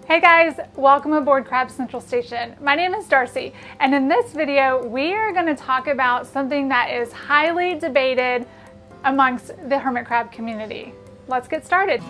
Hey guys, welcome aboard Crab Central Station. My name is Darcy, and in this video we are going to talk about something that is highly debated amongst the hermit crab community. Let's get started.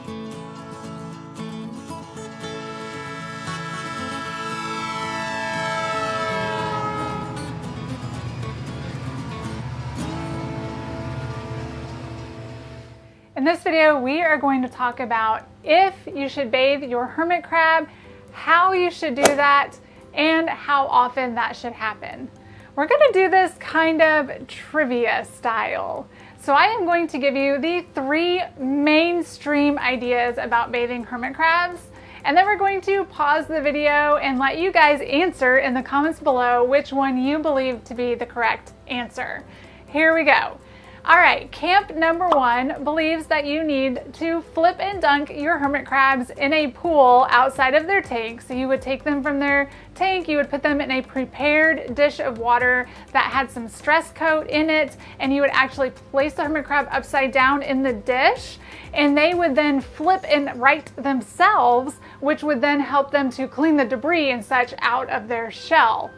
In this video, we are going to talk about if you should bathe your hermit crab, how you should do that, and how often that should happen. We're going to do this kind of trivia style. So I am going to give you the 3 mainstream ideas about bathing hermit crabs, and then we're going to pause the video and let you guys answer in the comments below which one you believe to be the correct answer. Here we go. All right, camp number 1 believes that you need to flip and dunk your hermit crabs in a pool outside of their tank. So you would take them from their tank, you would put them in a prepared dish of water that had some stress coat in it, and you would actually place the hermit crab upside down in the dish, and they would then flip and right themselves, which would then help them to clean the debris and such out of their shell.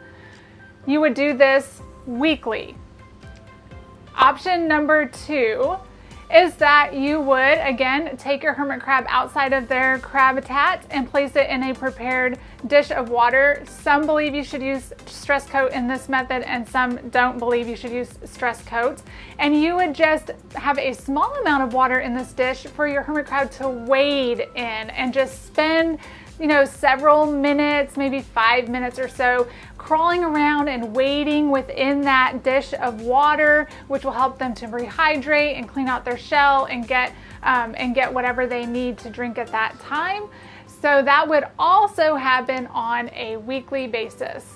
You would do this weekly. Option number 2 is that you would, again, take your hermit crab outside of their crab-habitat and place it in a prepared dish of water. Some believe you should use stress coat in this method, and some don't believe you should use stress coat. And you would just have a small amount of water in this dish for your hermit crab to wade in and just spend several minutes, maybe 5 minutes or so, crawling around and wading within that dish of water, which will help them to rehydrate and clean out their shell and get whatever they need to drink at that time. So that would also happen on a weekly basis.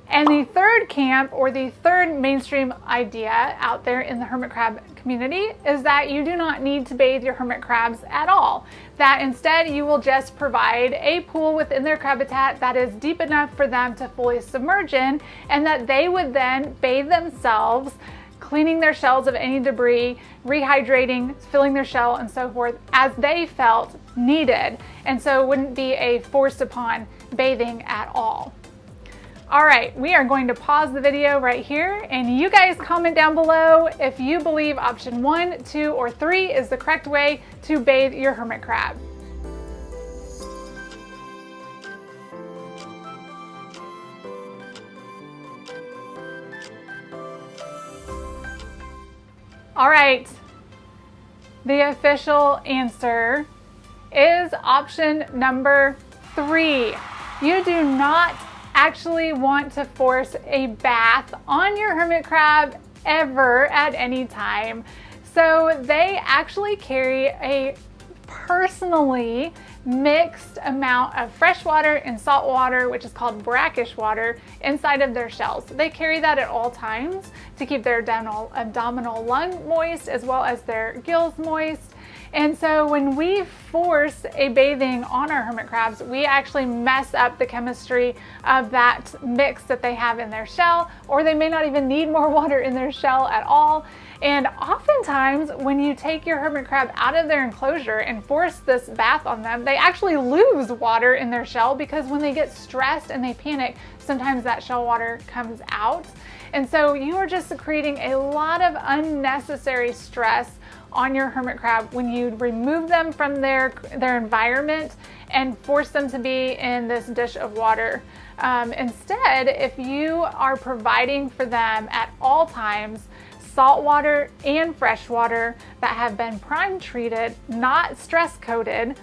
And the third camp, or the third mainstream idea out there in the hermit crab community, is that you do not need to bathe your hermit crabs at all. That instead you will just provide a pool within their crab-habitat that is deep enough for them to fully submerge in, and that they would then bathe themselves, cleaning their shells of any debris, rehydrating, filling their shell, and so forth as they felt needed. And so it wouldn't be a forced upon bathing at all. All right, we are going to pause the video right here, and you guys comment down below if you believe option 1, 2, or 3 is the correct way to bathe your hermit crab. All right, the official answer is option number 3. You do not actually want to force a bath on your hermit crab ever at any time. So they actually carry a personally mixed amount of fresh water and salt water, which is called brackish water, inside of their shells. They carry that at all times to keep their abdominal lung moist as well as their gills moist. And so when we force a bathing on our hermit crabs, we actually mess up the chemistry of that mix that they have in their shell, or they may not even need more water in their shell at all. And oftentimes when you take your hermit crab out of their enclosure and force this bath on them, they actually lose water in their shell, because when they get stressed and they panic, sometimes that shell water comes out. And so you are just creating a lot of unnecessary stress on your hermit crab when you remove them from their environment and force them to be in this dish of water. Instead, if you are providing for them at all times salt water and fresh water that have been prime treated, not stress coated,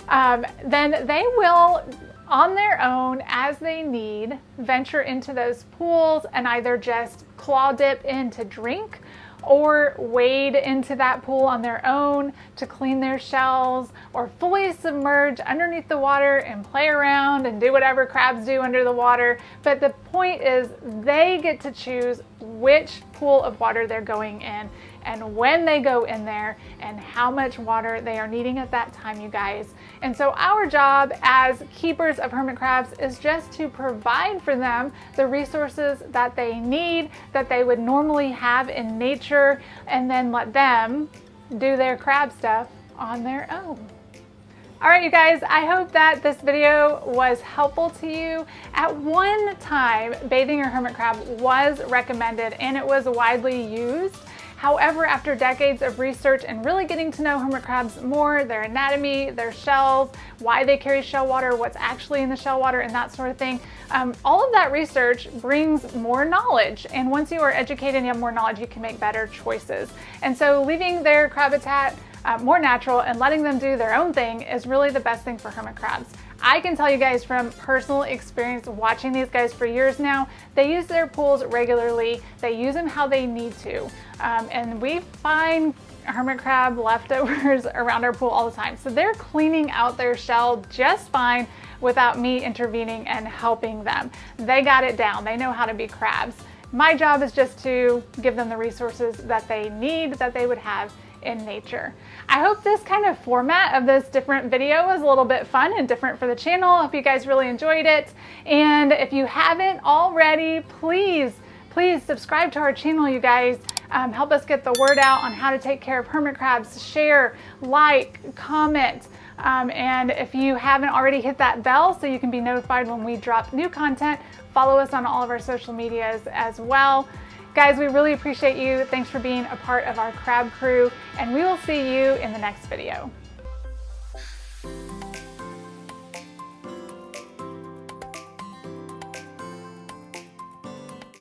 then they will, on their own, as they need, venture into those pools and either just claw dip in to drink, or wade into that pool on their own to clean their shells, or fully submerge underneath the water and play around and do whatever crabs do under the water. But the point is, they get to choose which pool of water they're going in, and when they go in there, and how much water they are needing at that time, you guys. And so our job as keepers of hermit crabs is just to provide for them the resources that they need, that they would normally have in nature, and then let them do their crab stuff on their own. All right, you guys, I hope that this video was helpful to you. At one time, bathing your hermit crab was recommended and it was widely used. However, after decades of research and really getting to know hermit crabs more, their anatomy, their shells, why they carry shell water, what's actually in the shell water, and that sort of thing, all of that research brings more knowledge. And once you are educated and you have more knowledge, you can make better choices. And so leaving their crab habitat more natural and letting them do their own thing is really the best thing for hermit crabs. I can tell you guys from personal experience watching these guys for years now, they use their pools regularly. They use them how they need to. And we find hermit crab leftovers around our pool all the time. So they're cleaning out their shell just fine without me intervening and helping them. They got it down. They know how to be crabs. My job is just to give them the resources that they need, that they would have in nature. I hope this kind of format of this different video was a little bit fun and different for the channel. I hope you guys really enjoyed it. And if you haven't already, please subscribe to our channel, you guys. Help us get the word out on how to take care of hermit crabs. Share, like, comment. And if you haven't already, hit that bell so you can be notified when we drop new content. Follow us on all of our social medias as well. Guys, we really appreciate you. Thanks for being a part of our crab crew, and we will see you in the next video.